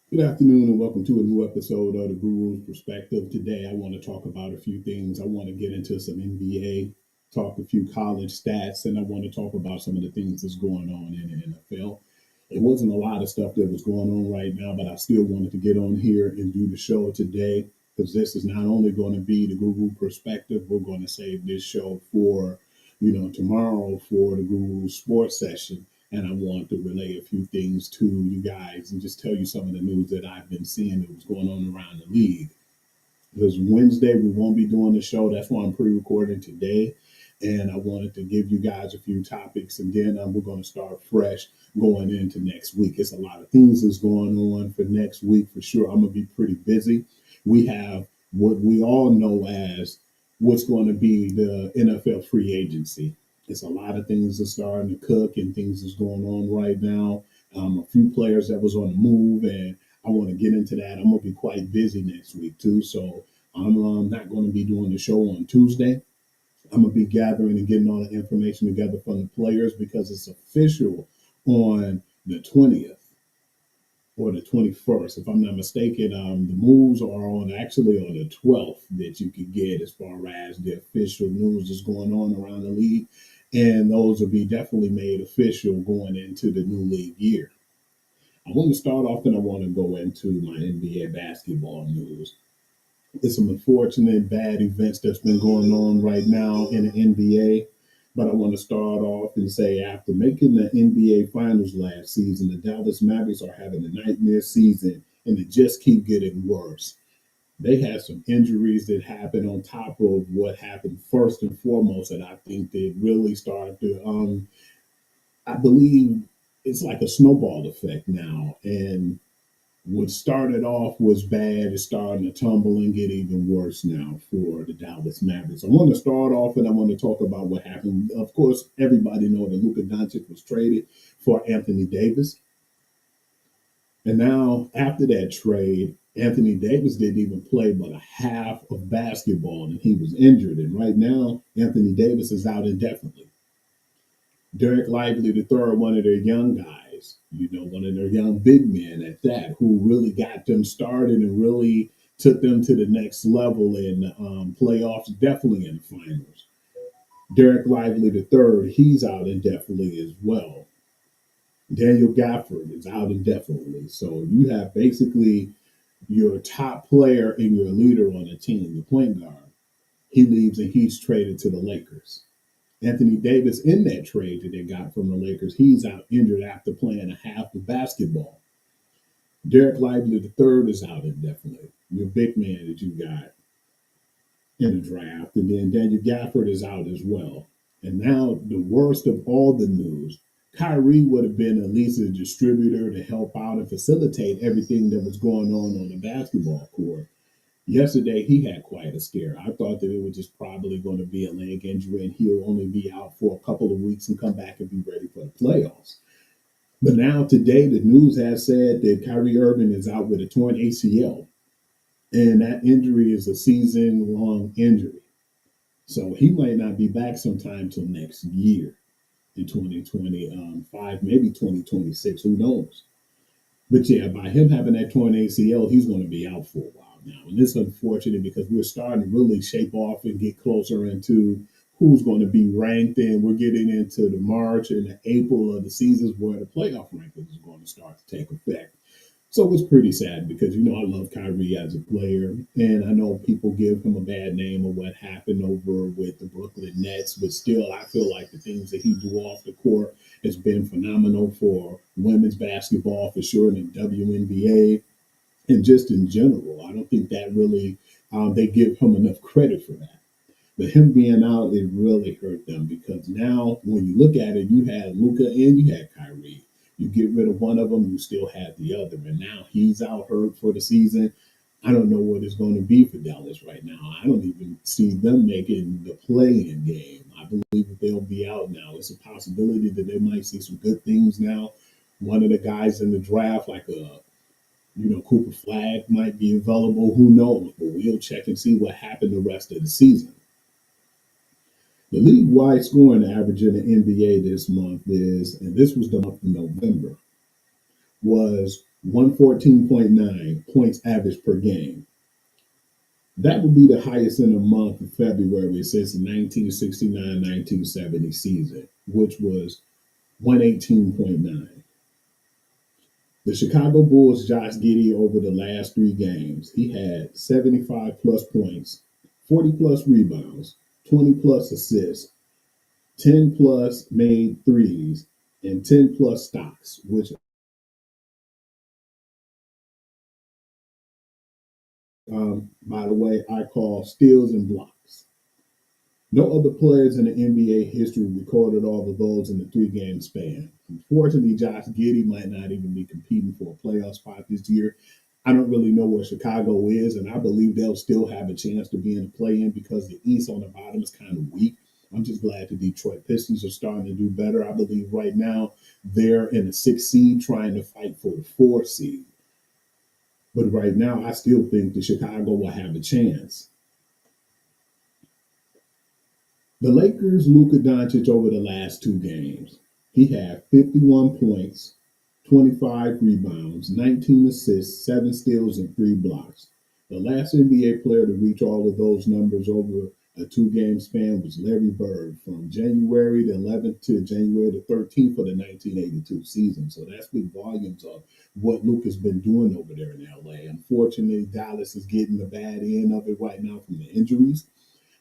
Good afternoon and welcome to a new episode of the Guru's Perspective. Today I want to talk about a few things. I want to get into some NBA, talk a few college stats, and I want to talk about some of the things that's going on in the NFL. It wasn't a lot of stuff that was going on right now, but I still wanted to get on here and do the show today because this is not only going to be the Guru Perspective, we're going to save this show for, tomorrow for the Guru Sports Session, and I want to relay a few things to you guys and just tell you some of the news that I've been seeing that was going on around the league. Because Wednesday we won't be doing the show. That's why I'm pre-recording today. And I wanted to give you guys a few topics. And then we're going to start fresh going into next week. It's a lot of things that's going on for next week for sure. I'm going to be pretty busy. We have what we all know as what's going to be the NFL free agency. It's a lot of things that's starting to cook and things that's going on right now. A few players that was on the move, and I want to get into that. I'm going to be quite busy next week too. So I'm not going to be doing the show on Tuesday. I'm going to be gathering and getting all the information together from the players because it's official on the 20th or the 21st, if I'm not mistaken. The moves are on actually on the 12th that you could get as far as the official news that's going on around the league. And those will be definitely made official going into the new league year. I want to start off and I want to go into my NBA basketball news. It's some unfortunate bad events that's been going on right now in the NBA. But I want to start off and say after making the NBA Finals last season, the Dallas Mavericks are having a nightmare season and it just keep getting worse. They had some injuries that happened on top of what happened first and foremost, and I think they really started to I believe it's like a snowball effect now. And what started off was bad is starting to tumble and get even worse now for the Dallas Mavericks. I want to start off and I want to talk about what happened. Of course, everybody know that Luka Doncic was traded for Anthony Davis. And now after that trade, Anthony Davis didn't even play but a half of basketball and he was injured. And right now, Anthony Davis is out indefinitely. Derek Lively the third, one of their young guys, one of their young big men at that, who really got them started and really took them to the next level in playoffs, definitely in the finals. Derek Lively the third, he's out indefinitely as well. Daniel Gafford is out indefinitely. So you have basically your top player and your leader on the team, the point guard. He leaves and he's traded to the Lakers. Anthony Davis in that trade that they got from the Lakers, he's out injured after playing a half of basketball. Derek Lively the third is out indefinitely. Your big man that you got in the draft. And then Daniel Gafford is out as well. And now the worst of all the news, Kyrie would have been at least a distributor to help out and facilitate everything that was going on the basketball court. Yesterday, he had quite a scare. I thought that it was just probably going to be a leg injury and he'll only be out for a couple of weeks and come back and be ready for the playoffs. But now, today, the news has said that Kyrie Irving is out with a torn ACL, and that injury is a season long injury. So he might not be back sometime till next year in 2025, maybe 2026, who knows? But yeah, by him having that torn ACL, he's going to be out for a while now. And it's unfortunate because we're starting to really shape off and get closer into who's going to be ranked. And we're getting into the March and the April of the seasons where the playoff rankings is going to start to take effect. So it's pretty sad because, I love Kyrie as a player. And I know people give him a bad name of what happened over with the Brooklyn Nets. But still, I feel like the things that he do off the court has been phenomenal for women's basketball, for sure, in the WNBA, and just in general. I don't think that really, they give him enough credit for that. But him being out, it really hurt them because now when you look at it, you had Luka and you had Kyrie. You get rid of one of them, you still have the other. And now he's out hurt for the season. I don't know what it's going to be for Dallas right now. I don't even see them making the play-in game. I believe that they'll be out now. It's a possibility that they might see some good things now. One of the guys in the draft, like Cooper Flag, might be available. Who knows? But we'll check and see what happened the rest of the season. The league-wide scoring average in the NBA this month is, and this was the month of November, was 114.9 points average per game. That would be the highest in the month of February since the 1969-1970 season, which was 118.9. The Chicago Bulls' Josh Giddey over the last three games, he had 75 plus points, 40 plus rebounds, 20 plus assists, 10 plus made threes, and 10 plus stocks, which, by the way, I call steals and blocks. No other players in the NBA history recorded all of those in the 3 game span. Unfortunately, Josh Giddey might not even be competing for a playoff spot this year. I don't really know where Chicago is, and I believe they'll still have a chance to be in the play in because the East on the bottom is kind of weak. I'm just glad the Detroit Pistons are starting to do better. I believe right now they're in the 6th seed trying to fight for the 4th seed. But right now, I still think the Chicago will have a chance. The Lakers, Luka Doncic over the last 2 games, he had 51 points, 25 rebounds, 19 assists, 7 steals, and 3 blocks. The last NBA player to reach all of those numbers over a 2 game span was Larry Bird from January the 11th to January the 13th for the 1982 season. So that speaks volumes of what Luka's been doing over there in LA. Unfortunately, Dallas is getting the bad end of it right now from the injuries.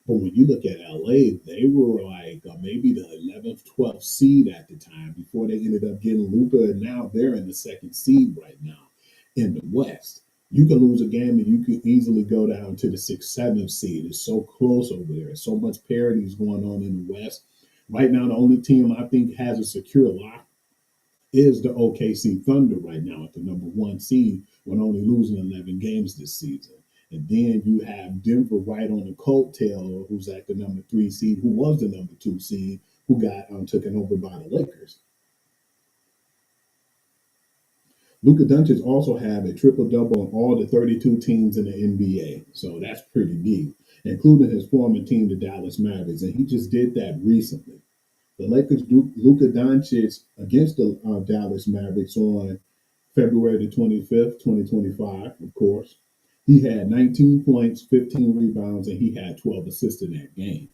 But when you look at LA, they were like maybe the 11th, 12th seed at the time before they ended up getting Luka, and now they're in the 2nd seed right now in the West. You can lose a game and you can easily go down to the 6th, 7th seed. It's so close over there. So much parity is going on in the West. Right now, the only team I think has a secure lock is the OKC Thunder right now at the number 1 seed when only losing 11 games this season. And then you have Denver right on the coattail, who's at the number 3 seed, who was the number 2 seed, who got taken over by the Lakers. Luka Doncic also had a triple double on all the 32 teams in the NBA, so that's pretty neat, including his former team, the Dallas Mavericks, and he just did that recently. The Lakers, Luka Doncic against the Dallas Mavericks on February the 25th, 2025, of course. He had 19 points, 15 rebounds, and he had 12 assists in that game.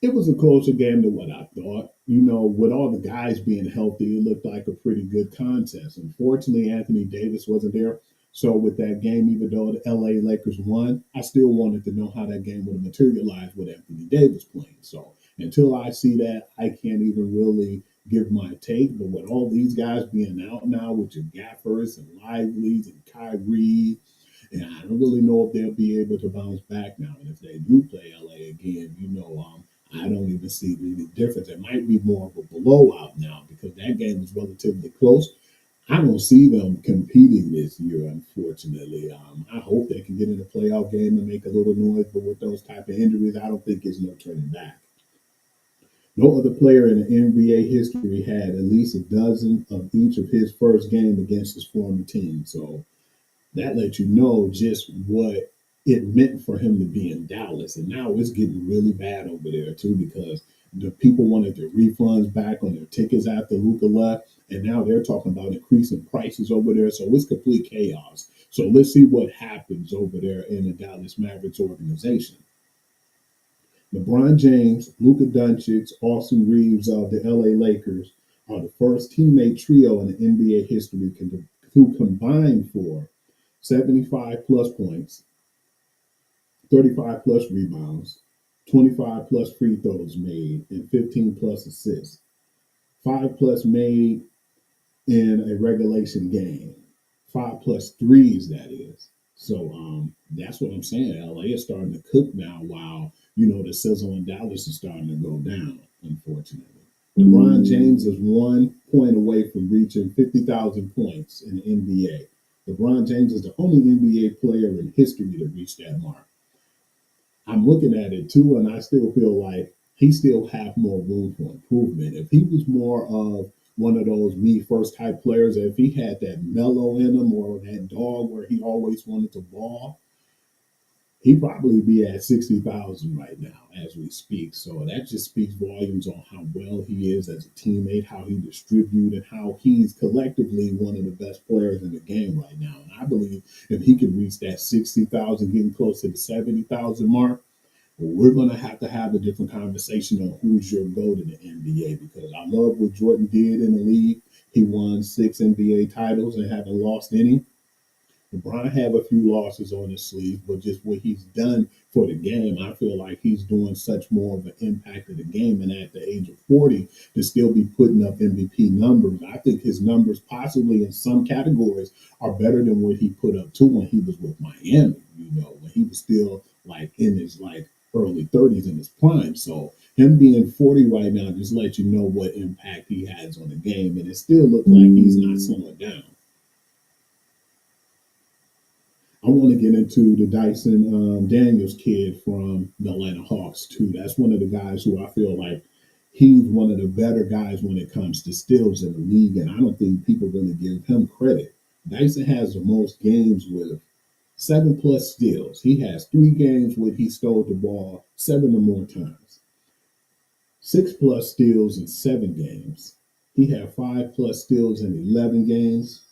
It was a closer game than what I thought. With all the guys being healthy, it looked like a pretty good contest. Unfortunately, Anthony Davis wasn't there. So with that game, even though the LA Lakers won, I still wanted to know how that game would have materialized with Anthony Davis playing. So until I see that, I can't even really give my take. But with all these guys being out now with your Gaffers and Lively's and Kyrie, and I don't really know if they'll be able to bounce back now. And if they do play LA again, I don't even see any difference. It might be more of a blowout now because that game was relatively close. I don't see them competing this year, unfortunately. I hope they can get in a playoff game and make a little noise, but with those type of injuries, I don't think it's no turning back. No other player in the NBA history had at least a dozen of each of his first game against his former team. So that lets you know just what it meant for him to be in Dallas. And now it's getting really bad over there too because the people wanted their refunds back on their tickets after Luka left, and now they're talking about increasing prices over there. So it's complete chaos. So let's see what happens over there in the Dallas Mavericks organization. LeBron James, Luka Doncic, Austin Reeves of the LA Lakers are the first teammate trio in the NBA history to combine for 75 plus points, 35 plus rebounds, 25 plus free throws made, and 15 plus assists. 5 plus made in a regulation game. 5 plus threes, that is. So that's what I'm saying. LA is starting to cook now while, the sizzle in Dallas is starting to go down, unfortunately. LeBron James is 1 point away from reaching 50,000 points in the NBA. LeBron James is the only NBA player in history to reach that mark. I'm looking at it too, and I still feel like he still have more room for improvement. If he was more of one of those me first type players, if he had that mellow in him or that dog where he always wanted to ball, He probably be at 60,000 right now as we speak. So that just speaks volumes on how well he is as a teammate, how he distributes, and how he's collectively one of the best players in the game right now. And I believe if he can reach that 60,000, getting close to the 70,000 mark, we're going to have a different conversation on who's your GOAT in the NBA, because I love what Jordan did in the league. He won 6 NBA titles and haven't lost any. LeBron have a few losses on his sleeve, but just what he's done for the game, I feel like he's doing such more of an impact of the game. And at the age of 40, to still be putting up MVP numbers, I think his numbers possibly in some categories are better than what he put up to when he was with Miami, when he was still like in his like early 30s in his prime. So him being 40 right now just lets you know what impact he has on the game. And it still looks like he's not slowing down. I want to get into the Dyson Daniels kid from the Atlanta Hawks too. That's one of the guys who I feel like he's one of the better guys when it comes to steals in the league, and I don't think people really give him credit. Dyson has the most games with 7+ steals. He has 3 games where he stole the ball 7 or more times. 6+ steals in 7 games. He had 5+ steals in 11 games,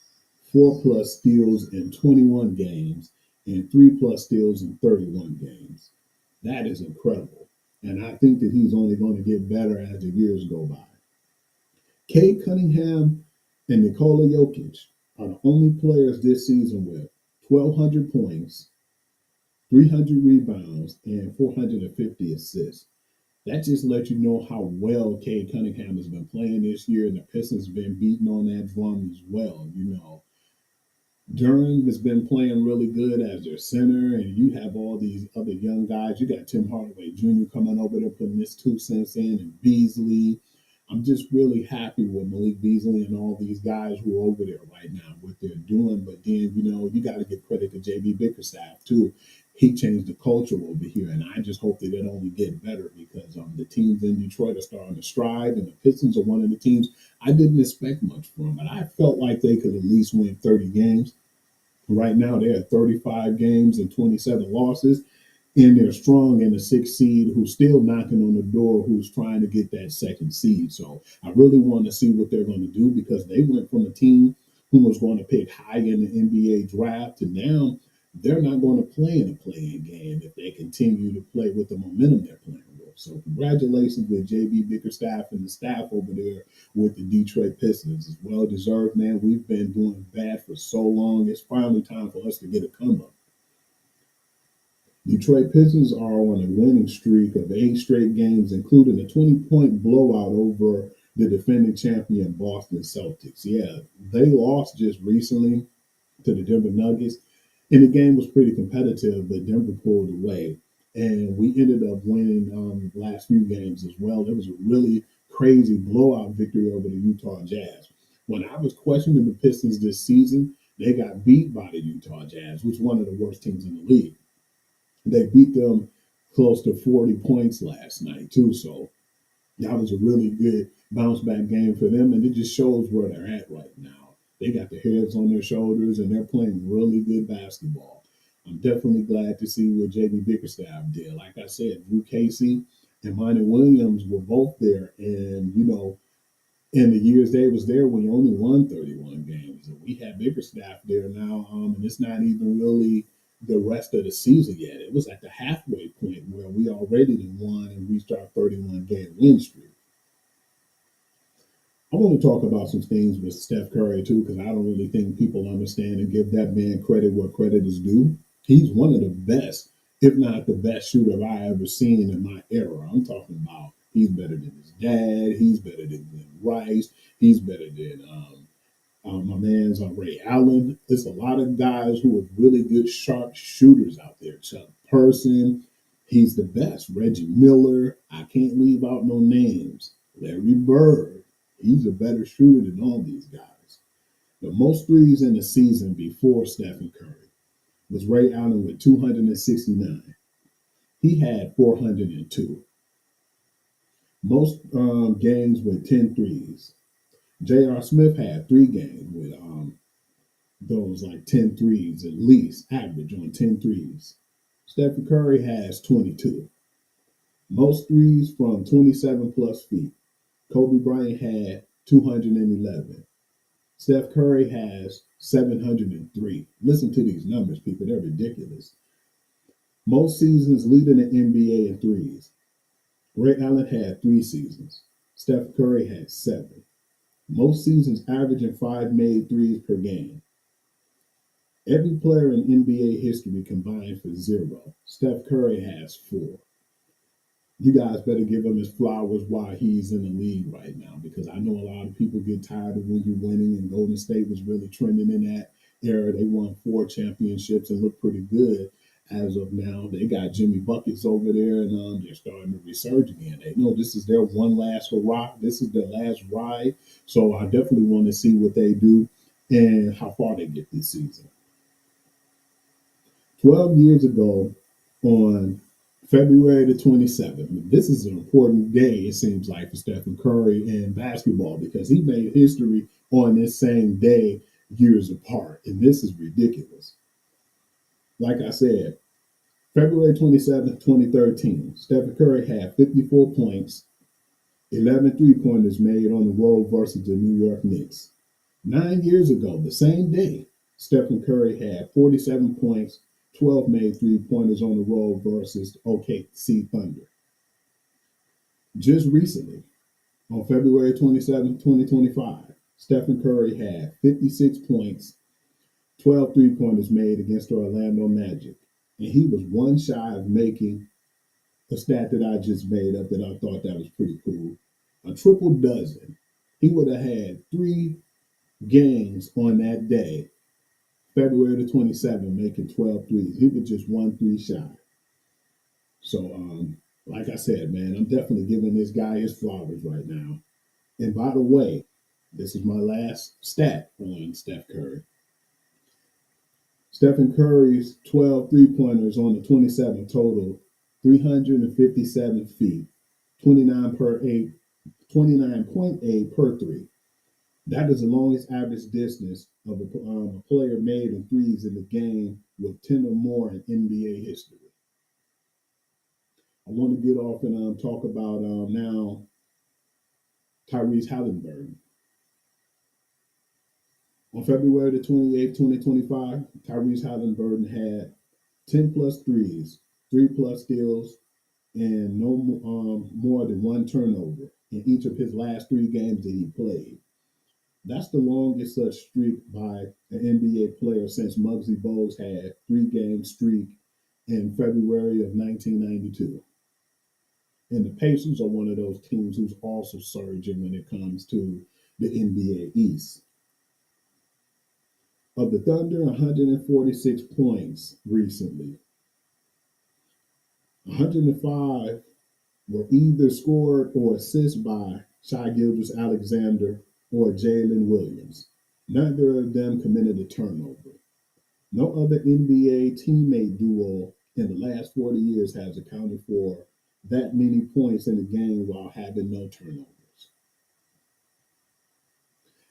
4+ steals in 21 games, and 3+ steals in 31 games. That is incredible. And I think that he's only going to get better as the years go by. Cade Cunningham and Nikola Jokic are the only players this season with 1,200 points, 300 rebounds, and 450 assists. That just lets you know how well Cade Cunningham has been playing this year, and the Pistons have been beating on that drum as well. Durham has been playing really good as their center, and you have all these other young guys. You got Tim Hardaway Jr. coming over there putting his 2 cents in, and Beasley. I'm just really happy with Malik Beasley and all these guys who are over there right now, what they're doing. But then, you got to give credit to JB Bickerstaff too. He changed the culture over here, and I just hope that it only get better, because the teams in Detroit are starting to stride, and the Pistons are one of the teams I didn't expect much from, but I felt like they could at least win 30 games. Right now, they're at 35 games and 27 losses, and they're strong in the 6th seed, who's still knocking on the door, who's trying to get that 2nd seed. So I really want to see what they're going to do, because they went from a team who was going to pick high in the NBA draft to now they're not going to play in a playing game if they continue to play with the momentum they're playing with. So congratulations with JB Bickerstaff and the staff over there with the Detroit Pistons. It's well deserved, man. We've been doing bad for so long. It's finally time for us to get a come up. Detroit Pistons are on a winning streak of 8 straight games, including a 20-point blowout over the defending champion Boston Celtics. Yeah, they lost just recently to the Denver Nuggets, and the game was pretty competitive, but Denver pulled away. And we ended up winning the last few games as well. It was a really crazy blowout victory over the Utah Jazz. When I was questioning the Pistons this season, they got beat by the Utah Jazz, which is one of the worst teams in the league. They beat them close to 40 points last night, too. So that was a really good bounce back game for them. And it just shows where they're at right now. They got their heads on their shoulders, and they're playing really good basketball. I'm definitely glad to see what JB Bickerstaff did. Like I said, Drew Casey and Monty Williams were both there. And, in the years they was there, we only won 31 games. And we have Bickerstaff there now, and it's not even really the rest of the season yet. It was at the halfway point where we already won and reached our 31-game win streak. I want to talk about some things with Steph Curry too, because I don't really think people understand and give that man credit where credit is due. He's one of the best, if not the best shooter I ever seen in my era. I'm talking about he's better than his dad. He's better than Glenn Rice. He's better than my man's Ray Allen. There's a lot of guys who are really good, sharp shooters out there. Chuck Person, he's the best. Reggie Miller, I can't leave out no names. Larry Bird, he's a better shooter than all these guys. The most threes in the season before Stephen Curry was Ray Allen with 269. He had 402. Most games with 10 threes. J.R. Smith had 3 games with those like 10 threes at least, average on 10 threes. Stephen Curry has 22. Most threes from 27 plus feet. Kobe Bryant had 211. Steph Curry has 703. Listen to these numbers, people. They're ridiculous. Most seasons leading the NBA in threes. Ray Allen had 3 seasons. Steph Curry had 7. Most seasons averaging 5 made threes per game. Every player in NBA history combined for 0. Steph Curry has 4. You guys better give him his flowers while he's in the league right now, because I know a lot of people get tired of when you're winning, and Golden State was really trending in that era. They won 4 championships and look pretty good as of now. They got Jimmy Buckets over there, and they're starting to resurge again. They know this is their one last hurrah. This is their last ride. So I definitely want to see what they do and how far they get this season. 12 years ago, on February the 27th, this is an important day, it seems like, for Stephen Curry in basketball, because he made history on this same day years apart. And this is ridiculous. Like I said, February 27th, 2013, Stephen Curry had 54 points, 11 three-pointers made on the road versus the New York Knicks. 9 years ago, the same day, Stephen Curry had 47 points, 12 made three-pointers on the road versus OKC Thunder. Just recently, on February 27, 2025, Stephen Curry had 56 points, 12 three-pointers made against the Orlando Magic. And he was one shy of making a stat that I just made up that I thought that was pretty cool. A triple dozen. He would have had 3 games on that day, February the 27th, making 12 threes. He was just 1 3 shy. So, like I said, man, I'm definitely giving this guy his flowers right now. And by the way, this is my last stat on Steph Curry. Stephen Curry's 12 three-pointers on the 27 total 357 feet, 29.8 per three. That is the longest average distance of a player made in threes in the game with 10 or more in NBA history. I want to get off and talk about now Tyrese Halliburton. On February the 28th, 2025, Tyrese Halliburton had 10 plus threes, 3 plus steals, and no more than 1 turnover in each of his last 3 games that he played. That's the longest such streak by an NBA player since Muggsy Bogues had 3 game streak in February of 1992. And the Pacers are one of those teams who's also surging when it comes to the NBA East. Of the Thunder, 146 points recently. 105 were either scored or assisted by Shai Gilgeous-Alexander or Jalen Williams. Neither of them committed a turnover. No other NBA teammate duo in the last 40 years has accounted for that many points in a game while having no turnovers.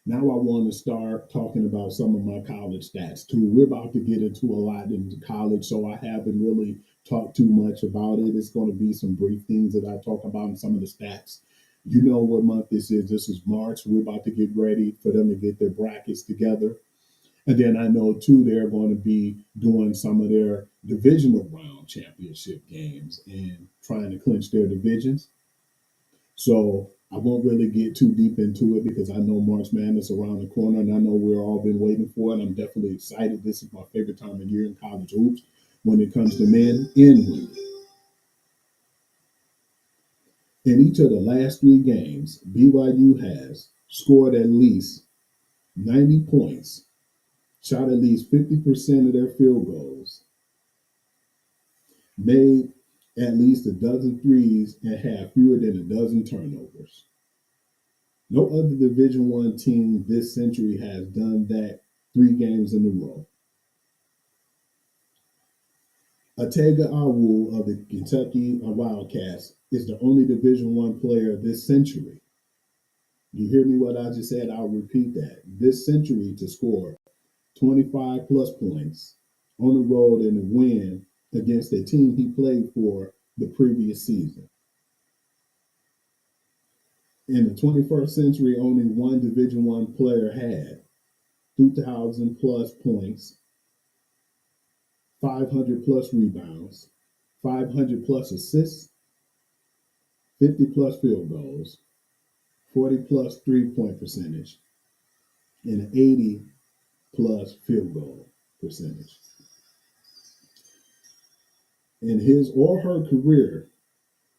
Now I want to start talking about some of my college stats too. We're about to get into a lot in college, so I haven't really talked too much about it. It's going to be some brief things that I talk about in some of the stats. You know what month this is. This is March. We're about to get ready for them to get their brackets together. And then I know too, they're going to be doing some of their divisional round championship games and trying to clinch their divisions. So I won't really get too deep into it because I know March Madness around the corner, and I know we're all been waiting for it. I'm definitely excited. This is my favorite time of year in college hoops when it comes to men and women. In each of the last 3 games, BYU has scored at least 90 points, shot at least 50% of their field goals, made at least a dozen threes, and had fewer than a dozen turnovers. No other Division One team this century has done that 3 games in a row. Otega Awu of the Kentucky Wildcats is the only Division One player this century. You hear me what I just said? I'll repeat that. This century to score 25 plus points on the road and to win against the team he played for the previous season. In the 21st century, only one Division One player had 2,000 plus points, 500 plus rebounds, 500 plus assists, 50 plus field goals, 40 plus 3-point percentage, and an 80 plus field goal percentage. In his or her career,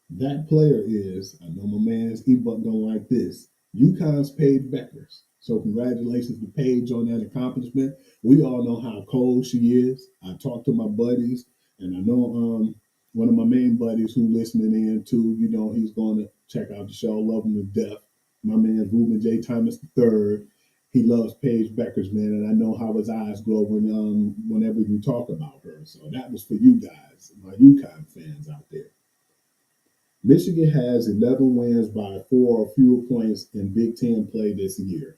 that player is, I know my man's E-Buck gonna like this, UConn's Paige Beckers. So congratulations to Paige on that accomplishment. We all know how cold she is. I talked to my buddies, and I know one of my main buddies who listening in too, he's going to check out the show, love him to death. My man Ruben J. Thomas III. He loves Paige Beckers, man, and I know how his eyes glow whenever you talk about her. So that was for you guys, my UConn fans out there. Michigan has 11 wins by 4 or fewer points in Big Ten play this year.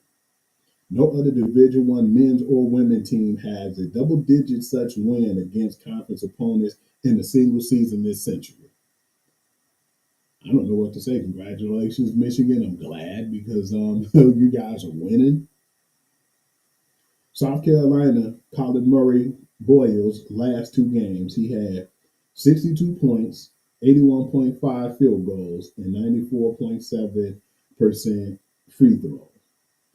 No other Division I men's or women's team has a double-digit such win against conference opponents in a single season this century. I don't know what to say. Congratulations, Michigan. I'm glad because you guys are winning. South Carolina, Colin Murray Boyle's last two games, he had 62 points, 81.5 field goals, and 94.7% free throws.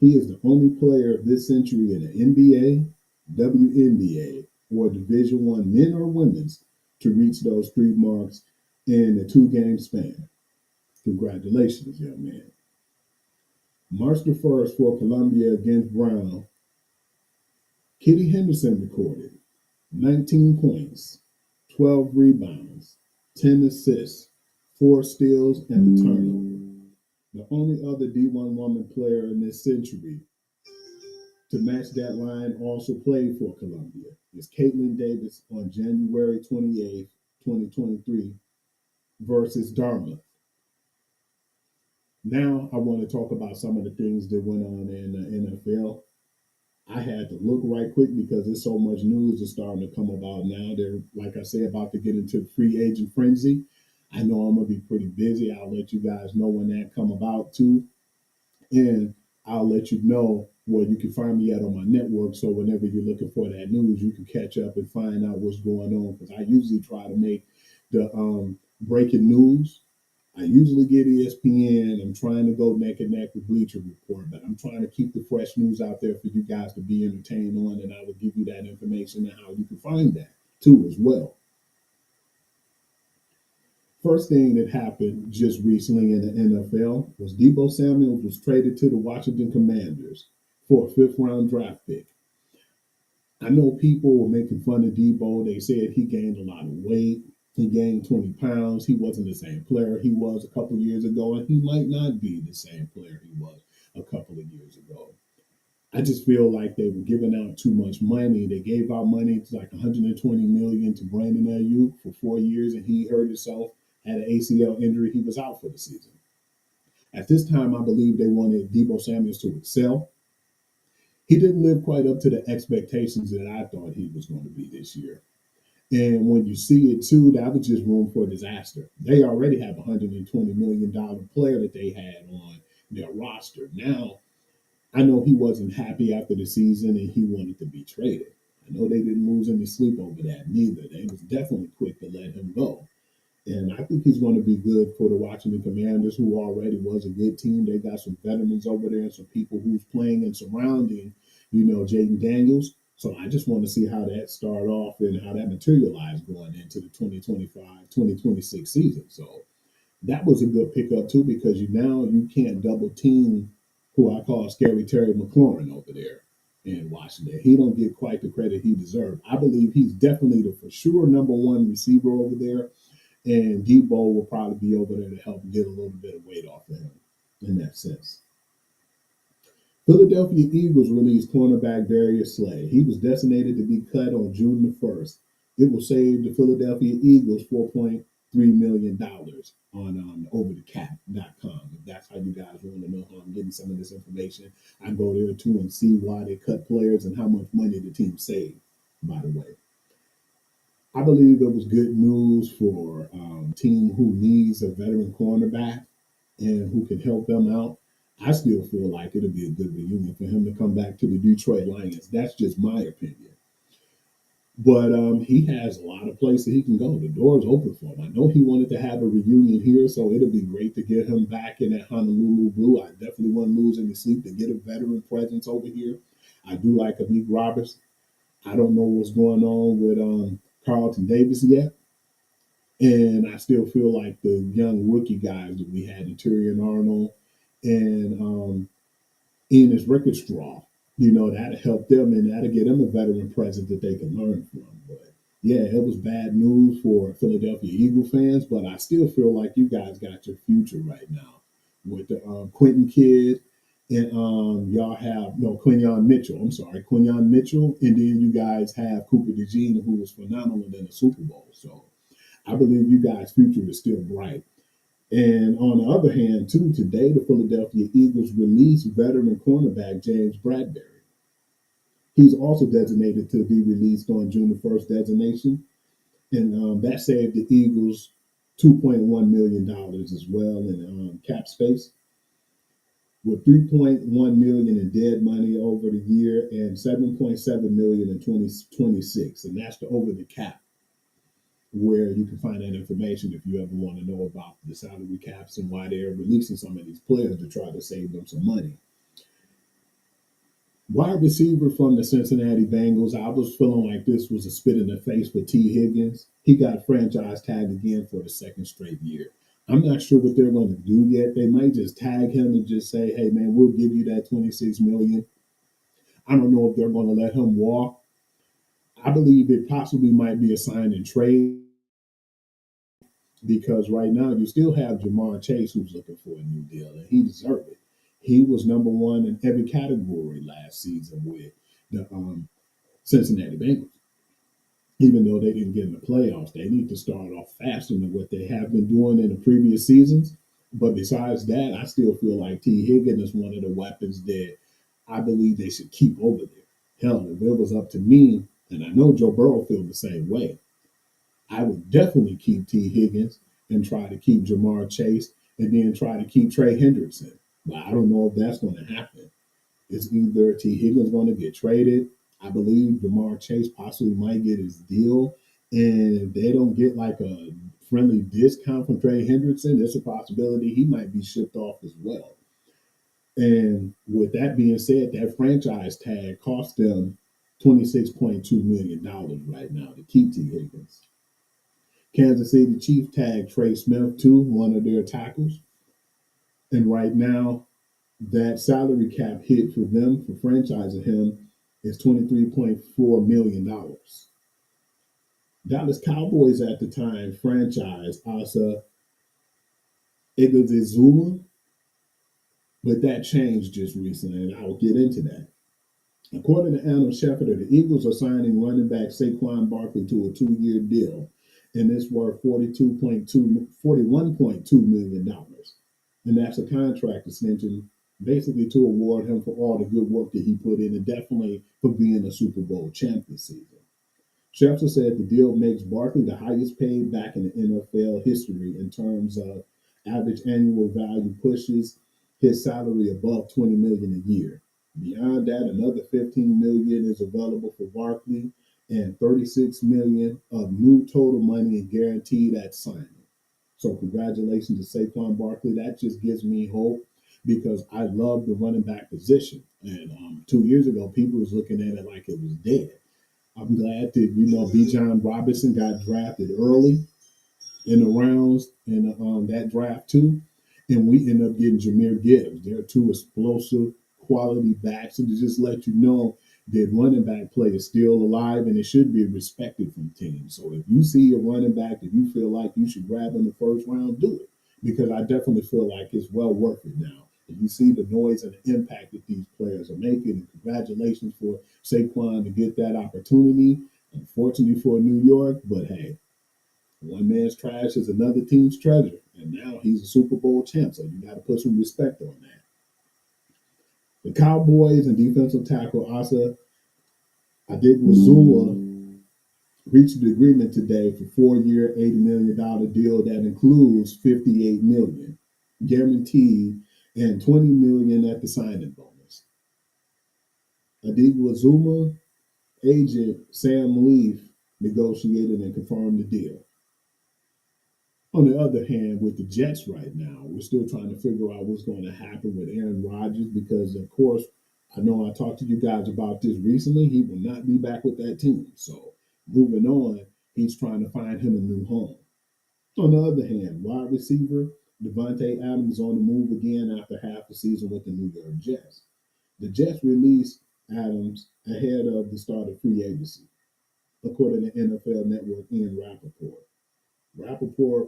He is the only player of this century in the NBA, WNBA, or Division I men or women's to reach those three marks in a two-game span. Congratulations, young man. March the 1st for Columbia against Brown, Kitty Henderson recorded 19 points, 12 rebounds, 10 assists, 4 steals, and a turnover. The only other D1 woman player in this century to match that line also played for Columbia is Caitlin Davis on January 28th, 2023 versus Dartmouth. Now I want to talk about some of the things that went on in the NFL. I had to look right quick because there's so much news that's starting to come about now. They're, like I say, about to get into free agent frenzy. I know I'm going to be pretty busy. I'll let you guys know when that come about too. And I'll let you know where you can find me at on my network. So whenever you're looking for that news, you can catch up and find out what's going on. Because I usually try to make the breaking news. I usually get ESPN. I'm trying to go neck and neck with Bleacher Report, but I'm trying to keep the fresh news out there for you guys to be entertained on, and I will give you that information and how you can find that too as well. First thing that happened just recently in the NFL was Deebo Samuel was traded to the Washington Commanders for a fifth-round draft pick. I know people were making fun of Deebo. They said he gained a lot of weight. He gained 20 pounds. He wasn't the same player he was a couple of years ago, and he might not be the same player he was a couple of years ago. I just feel like they were giving out too much money. They gave out money to like 120 million to Brandon Ayuk for 4 years, and he hurt himself, had an ACL injury. He was out for the season. At this time, I believe they wanted Deebo Samuels to excel. He didn't live quite up to the expectations that I thought he was going to be this year. And when you see it too, that was just room for disaster. They already have a $120 million player that they had on their roster. Now, I know he wasn't happy after the season and he wanted to be traded. I know they didn't lose any sleep over that neither. They was definitely quick to let him go. And I think he's going to be good for the Washington Commanders, who already was a good team. They got some veterans over there and some people who's playing and surrounding, Jaden Daniels. So I just want to see how that start off and how that materialized going into the 2025-2026 season. So that was a good pickup too, because you can't double team who I call Scary Terry McLaurin over there in Washington. He don't get quite the credit he deserved. I believe he's definitely the for sure number one receiver over there. And Deebo will probably be over there to help get a little bit of weight off of him in that sense. Philadelphia Eagles released cornerback Darius Slay. He was designated to be cut on June the 1st. It will save the Philadelphia Eagles $4.3 million on overthecap.com. If that's how you guys want to know how I'm getting some of this information, I go there too and see why they cut players and how much money the team saved, by the way. I believe it was good news for a team who needs a veteran cornerback and who can help them out. I still feel like it'll be a good reunion for him to come back to the Detroit Lions. That's just my opinion. But he has a lot of places he can go. The door's open for him. I know he wanted to have a reunion here, so it'll be great to get him back in that Honolulu blue. I definitely wouldn't lose any sleep to get a veteran presence over here. I do like Amik Roberts. I don't know what's going on with Carlton Davis yet. And I still feel like the young rookie guys that we had, Tyrion Arnold and Enos Rickestraw, that'll help them and that'll get them a veteran presence that they can learn from. But yeah, it was bad news for Philadelphia Eagle fans, but I still feel like you guys got your future right now with the Quentin Kidd and y'all have no Quinyon Mitchell. I'm sorry, Quinyon Mitchell, and then you guys have Cooper DeJean, who was phenomenal in the Super Bowl. So I believe you guys' future is still bright. And on the other hand, too, today the Philadelphia Eagles released veteran cornerback James Bradbury. He's also designated to be released on June the 1st designation. And that saved the Eagles $2.1 million dollars as well in cap space, with 3.1 million in dead money over the year and 7.7 million in 2026. And that's the over the cap, where you can find that information if you ever want to know about the salary caps and why they're releasing some of these players to try to save them some money. Wide receiver from the Cincinnati Bengals, I was feeling like this was a spit in the face for T. Higgins. He got franchise tagged again for the second straight year. I'm not sure what they're going to do yet. They might just tag him and just say, "Hey, man, we'll give you that 26 million." I don't know if they're going to let him walk. I believe it possibly might be a sign and trade because right now you still have Jamar Chase who's looking for a new deal, and he deserved it. He was number one in every category last season with the Cincinnati Bengals. Even though they didn't get in the playoffs, they need to start off faster than what they have been doing in the previous seasons. But besides that, I still feel like T. Higgins is one of the weapons that I believe they should keep over there. Hell, if it was up to me, and I know Joe Burrow feels the same way, I would definitely keep T. Higgins and try to keep Jamar Chase and then try to keep Trey Hendrickson. But I don't know if that's going to happen. It's either T. Higgins going to get traded. I believe Jamar Chase possibly might get his deal. And if they don't get like a friendly discount from Trey Hendrickson, there's a possibility he might be shipped off as well. And with that being said, that franchise tag cost them $26.2 million dollars right now to keep T. Higgins. Kansas City Chiefs tagged Trey Smith too, one of their tackles. And right now, that salary cap hit for them for franchising him is $23.4 million dollars. Dallas Cowboys at the time franchised Asa Igazuma, but that changed just recently, and I'll get into that. According to Adam Schefter, the Eagles are signing running back Saquon Barkley to a 2-year deal, and it's worth $41.2 million dollars. And that's a contract extension basically to award him for all the good work that he put in and definitely for being a Super Bowl champ this season. Schefter said the deal makes Barkley the highest paid back in the NFL history in terms of average annual value, pushes his salary above 20 million a year. Beyond that, another 15 million is available for Barkley and 36 million of new total money and guaranteed at signing. So congratulations to Saquon Barkley. That just gives me hope because I love the running back position. And 2 years ago, people was looking at it like it was dead. I'm glad that Bijan Robinson got drafted early in the rounds in that draft too, and we end up getting Jahmyr Gibbs. They're two explosive quality backs, and to just let you know that running back play is still alive and it should be respected from teams. So if you see a running back that you feel like you should grab in the first round, do it because I definitely feel like it's well worth it now. And you see the noise and the impact that these players are making. And congratulations for Saquon to get that opportunity. Unfortunately for New York, but hey, one man's trash is another team's treasure. And now he's a Super Bowl champ, so you got to put some respect on that. The Cowboys and defensive tackle Asa Adigwazua reached an agreement today for 4 year, $80 million deal that includes 58 million guaranteed and 20 million at the signing bonus. Adigua Zuma agent Sam Leaf negotiated and confirmed the deal. On the other hand, with the Jets right now, we're still trying to figure out what's going to happen with Aaron Rodgers because, of course, I know I talked to you guys about this recently. He will not be back with that team. So, moving on, he's trying to find him a new home. On the other hand, wide receiver Devontae Adams is on the move again after half the season with the New York Jets. The Jets released Adams ahead of the start of free agency, according to NFL Network Ian Rappaport. Rappaport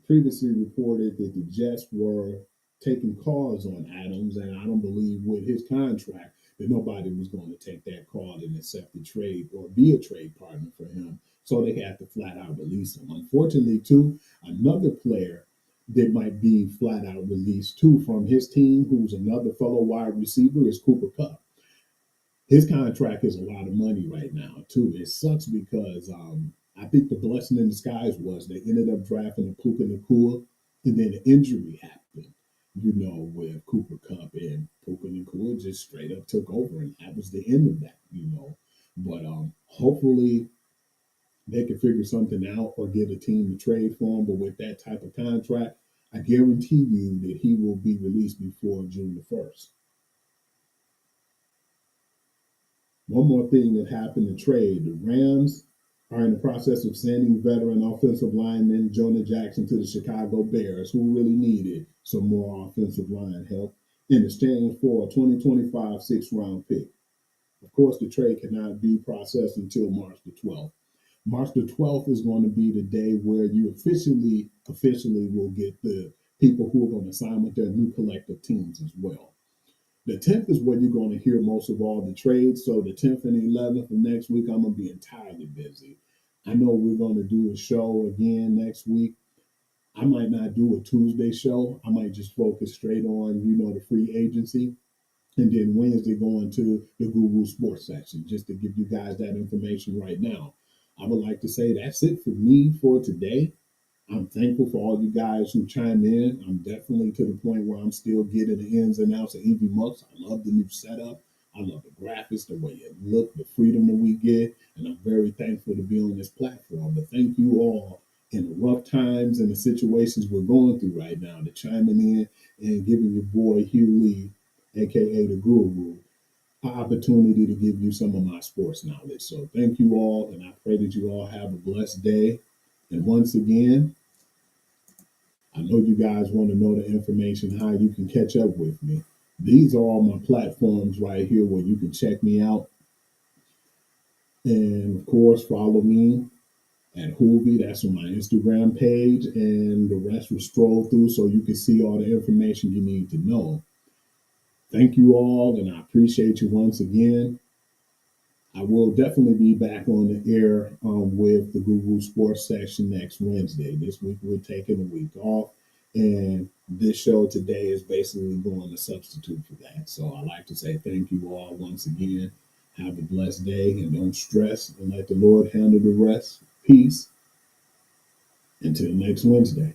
previously reported that the Jets were taking calls on Adams, and I don't believe with his contract that nobody was going to take that call and accept the trade or be a trade partner for him. So they had to flat out release him. Unfortunately, too, another player that might be flat out released too from his team, who's another fellow wide receiver, is Cooper Kupp. His contract is a lot of money right now too. It sucks because I think the blessing in disguise was they ended up drafting a Puka Nakua, and then an injury happened. With Cooper Kupp and Puka Nakua just straight up took over, and that was the end of that. But hopefully they can figure something out or get a team to trade for him. But with that type of contract, I guarantee you that he will be released before June the 1st. One more thing that happened in trade. The Rams are in the process of sending veteran offensive lineman Jonah Jackson to the Chicago Bears, who really needed some more offensive line help, in exchange for a 2025 sixth-round pick. Of course, the trade cannot be processed until March the 12th. March the 12th is going to be the day where you officially will get the people who are going to sign with their new collective teams as well. The 10th is where you're going to hear most of all the trades. So the 10th and 11th of next week, I'm going to be entirely busy. I know we're going to do a show again next week. I might not do a Tuesday show. I might just focus straight on, the free agency. And then Wednesday going to the Guru Sports section just to give you guys that information right now. I would like to say that's it for me for today. I'm thankful for all you guys who chime in. I'm definitely to the point where I'm still getting the ins and outs of EV Mux. I love the new setup. I love the graphics, the way it look, the freedom that we get, and I'm very thankful to be on this platform. But thank you all in the rough times and the situations we're going through right now to chiming in and giving your boy Hugh Lee, aka the Guru, an opportunity to give you some of my sports knowledge. So thank you all, and I pray that you all have a blessed day. And once again, I know you guys want to know the information, how you can catch up with me. These are all my platforms right here where you can check me out. And of course, follow me at Hoovy. That's on my Instagram page. And the rest will stroll through so you can see all the information you need to know. Thank you all, and I appreciate you once again. I will definitely be back on the air with the Google Sports section next Wednesday. This week we're taking a week off, and this show today is basically going to substitute for that. So I'd like to say thank you all once again. Have a blessed day, and don't stress, and let the Lord handle the rest. Peace. Until next Wednesday.